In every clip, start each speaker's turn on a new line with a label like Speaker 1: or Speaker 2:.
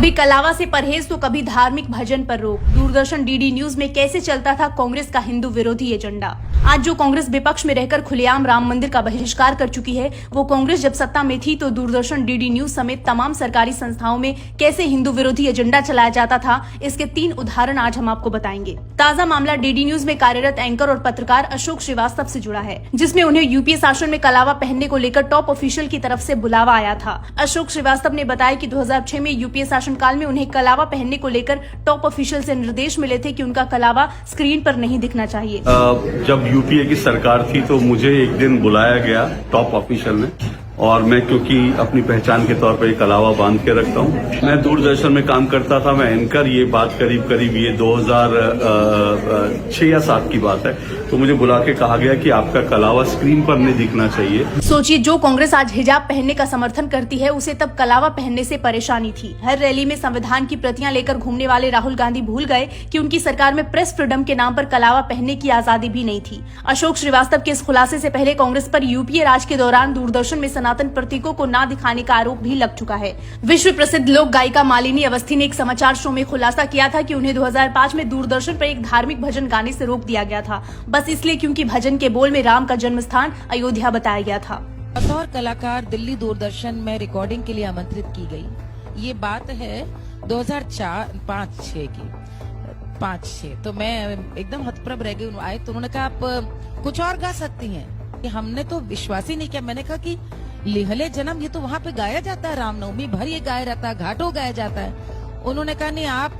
Speaker 1: कभी कलावा से परहेज तो कभी धार्मिक भजन पर रोक। दूरदर्शन डीडी न्यूज में कैसे चलता था कांग्रेस का हिंदू विरोधी एजेंडा। आज जो कांग्रेस विपक्ष में रहकर खुलेआम राम मंदिर का बहिष्कार कर चुकी है, वो कांग्रेस जब सत्ता में थी तो दूरदर्शन डीडी न्यूज समेत तमाम सरकारी संस्थाओं में कैसे हिंदू विरोधी एजेंडा चलाया जाता था, इसके 3 उदाहरण आज हम आपको बताएंगे। ताजा मामला डीडी न्यूज में कार्यरत एंकर और पत्रकार अशोक श्रीवास्तव से जुड़ा है, जिसमें उन्हें यूपीए शासन में कलावा पहनने को लेकर टॉप ऑफिशियल की तरफ से बुलावा आया था। अशोक श्रीवास्तव ने बताया कि 2006 में यूपीए शासन काल में उन्हें कलावा पहनने को लेकर टॉप ऑफिशियल से निर्देश मिले थे कि उनका कलावा स्क्रीन पर नहीं दिखना चाहिए।
Speaker 2: जब यूपीए की सरकार थी तो मुझे एक दिन बुलाया गया टॉप ऑफिशियल ने, और मैं क्योंकि अपनी पहचान के तौर पर एक कलावा बांध के रखता हूँ, मैं दूरदर्शन में काम करता था, मैं एंकर, ये बात करीब ये 2006 या 7 की बात है, तो मुझे बुला के कहा गया कि आपका कलावा स्क्रीन पर नहीं दिखना चाहिए।
Speaker 1: सोचिए, जो कांग्रेस आज हिजाब पहनने का समर्थन करती है, उसे तब कलावा पहनने से परेशानी थी। हर रैली में संविधान की प्रतियां लेकर घूमने वाले राहुल गांधी भूल गए कि उनकी सरकार में प्रेस फ्रीडम के नाम पर कलावा पहनने की आजादी भी नहीं थी। अशोक श्रीवास्तव के इस खुलासे से पहले कांग्रेस पर यूपीए राज के दौरान दूरदर्शन में सनातन प्रतीकों को ना दिखाने का आरोप भी लग चुका है। विश्व प्रसिद्ध लोक गायिका मालिनी अवस्थी ने एक समाचार शो में खुलासा किया था कि उन्हें 2005 में दूरदर्शन पर एक धार्मिक भजन गाने से रोक दिया गया था, बस इसलिए क्योंकि भजन के बोल में राम का जन्म स्थान अयोध्या बताया गया था।
Speaker 3: बतौर कलाकार दिल्ली दूरदर्शन में रिकॉर्डिंग के लिए आमंत्रित की गई। ये बात है 2005-6 की, 5-6। तो मैं एकदम हतप्रभ रह गई। आए तो उन्होंने कहा आप कुछ और गा सकती हैं। हमने तो विश्वास ही नहीं किया। मैंने कहा कि लेहले जन्म ये तो वहाँ पे गाया जाता है, रामनवमी भर ये गाया जाता है, घाटों गाया जाता है। उन्होंने कहा नहीं, आप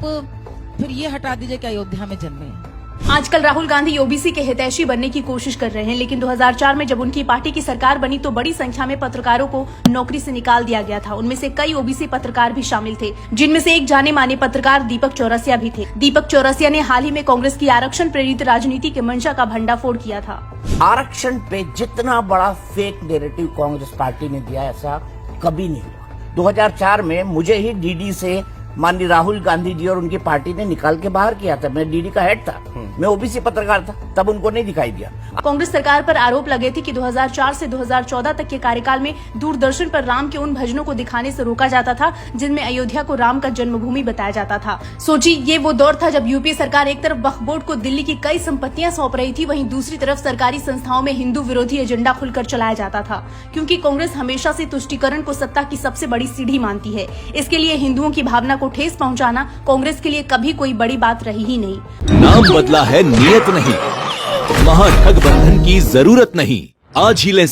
Speaker 3: फिर ये हटा दीजिए कि अयोध्या में जन्मे हैं।
Speaker 1: आजकल राहुल गांधी ओबीसी के हितैषी बनने की कोशिश कर रहे हैं, लेकिन 2004 में जब उनकी पार्टी की सरकार बनी तो बड़ी संख्या में पत्रकारों को नौकरी से निकाल दिया गया था। उनमें से कई ओबीसी पत्रकार भी शामिल थे, जिनमें से एक जाने माने पत्रकार दीपक चौरसिया भी थे। दीपक चौरसिया ने हाल ही में कांग्रेस की आरक्षण प्रेरित राजनीति के मंशा का भंडाफोड़ किया था।
Speaker 4: आरक्षण पे जितना बड़ा फेक नैरेटिव कांग्रेस पार्टी ने दिया, ऐसा कभी नहीं हुआ। 2004 में मुझे ही डीडी से माननीय राहुल गांधी जी और उनकी पार्टी ने निकाल के बाहर किया था। मैं डीडी का हेड था, मैं ओबीसी पत्रकार था, तब उनको नहीं दिखाई दिया।
Speaker 1: कांग्रेस सरकार पर आरोप लगे थे कि 2004 से 2014 तक के कार्यकाल में दूरदर्शन पर राम के उन भजनों को दिखाने से रोका जाता था जिनमें अयोध्या को राम का जन्मभूमि बताया जाता था। सोचिए, ये वो दौर था जब यूपीए सरकार एक तरफ वक्फ बोर्ड को दिल्ली की कई संपत्तियां सौंप रही थी, वहीं दूसरी तरफ सरकारी संस्थाओं में हिंदू विरोधी एजेंडा खुलकर चलाया जाता था, क्योंकि कांग्रेस हमेशा से तुष्टीकरण को सत्ता की सबसे बड़ी सीढ़ी मानती है। इसके लिए हिंदुओं की भावना को ठेस पहुंचाना कांग्रेस के लिए कभी कोई बड़ी बात रही ही नहीं।
Speaker 5: नाम बदला है, नियत नहीं। महाठगबंधन की जरूरत नहीं। आज ही ले